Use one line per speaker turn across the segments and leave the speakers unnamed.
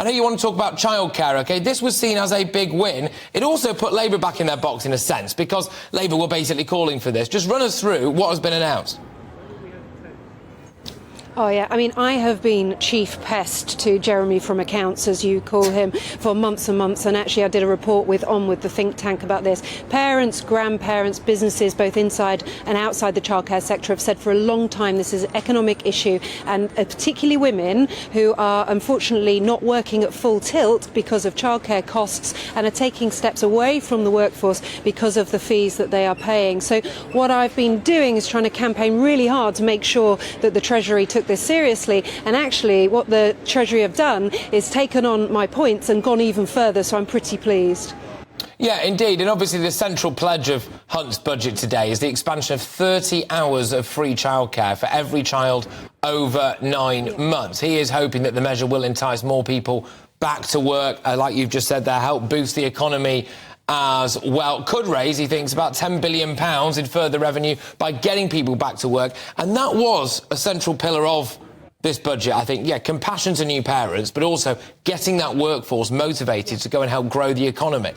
I know you want to talk about childcare, OK? This was seen as a big win. It also put Labour back in their box in a sense, because Labour were basically calling for this. Just run us through what has been announced.
Oh, yeah. I mean, I have been chief pest to Jeremy from Accounts, as you call him, for months and months. And actually, I did a report with Onward, the think tank, about this. Parents, grandparents, businesses, both inside and outside the childcare sector, have said for a long time this is an economic issue. And particularly women who are unfortunately not working at full tilt because of childcare costs and are taking steps away from the workforce because of the fees that they are paying. So what I've been doing is trying to campaign really hard to make sure that the Treasury took this seriously, and actually what the Treasury have done is taken on my points and gone even further, so I'm pretty pleased.
Yeah, indeed, and obviously the central pledge of Hunt's budget today is the expansion of 30 hours of free childcare for every child over 9 months. He is hoping that the measure will entice more people back to work, like you've just said there, help boost the economy as well. Could raise, he thinks, about £10 billion in further revenue by getting people back to work. And that was a central pillar of this budget, I think. Yeah, compassion to new parents, but also getting that workforce motivated to go and help grow the economy.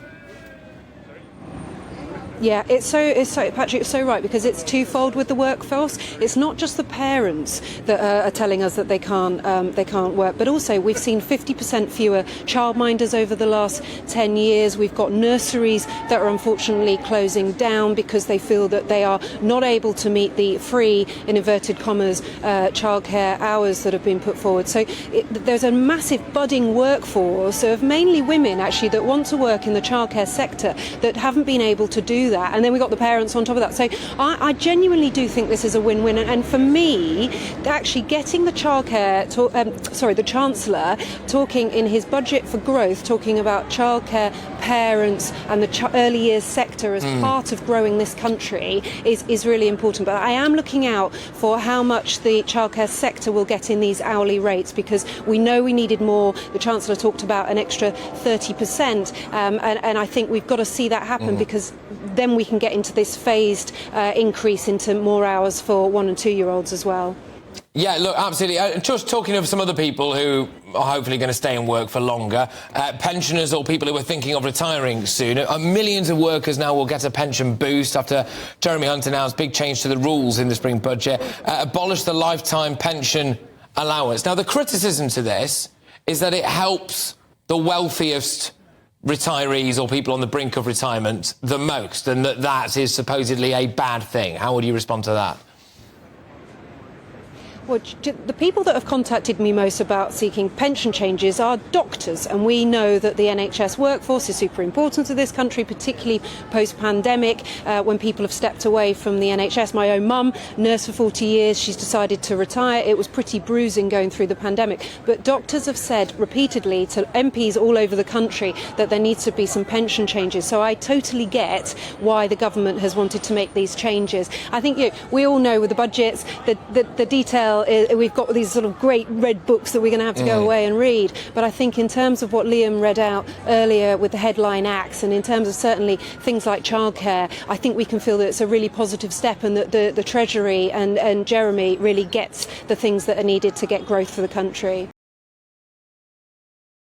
Yeah, Patrick, it's so right, because it's twofold with the workforce. It's not just the parents that are telling us that they can't work, but also we've seen 50% fewer childminders over the last 10 years. We've got nurseries that are unfortunately closing down because they feel that they are not able to meet the free, in inverted commas, childcare hours that have been put forward. So there's a massive budding workforce of mainly women, actually, that want to work in the childcare sector that haven't been able to do that, and then we've got the parents on top of that. So I genuinely do think this is a win-win, and for me, actually getting the the Chancellor talking in his budget for growth, talking about childcare, parents and the early years sector as part of growing this country is really important. But I am looking out for how much the childcare sector will get in these hourly rates, because we know we needed more. The Chancellor talked about an extra 30%, and I think we've got to see that happen, because then we can get into this phased increase into more hours for 1- and 2-year-olds as well.
Yeah, look, absolutely. Just talking of some other people who are hopefully going to stay and work for longer, pensioners or people who are thinking of retiring soon. Millions of workers now will get a pension boost after Jeremy Hunt announced big change to the rules in the spring budget, abolish the lifetime pension allowance. Now, the criticism to this is that it helps the wealthiest retirees or people on the brink of retirement the most, and that is supposedly a bad thing. How would you respond to that?
Well, the people that have contacted me most about seeking pension changes are doctors, and we know that the NHS workforce is super important to this country, particularly post-pandemic, when people have stepped away from the NHS. My own mum, nurse for 40 years, she's decided to retire. It was pretty bruising going through the pandemic. But doctors have said repeatedly to MPs all over the country that there needs to be some pension changes. So I totally get why the government has wanted to make these changes. I think we all know with the budgets, the detail, we've got these sort of great red books that we're going to have to go away and read. But I think in terms of what Liam read out earlier with the headline acts, and in terms of certainly things like childcare, I think we can feel that it's a really positive step, and that the Treasury and Jeremy really gets the things that are needed to get growth for the country.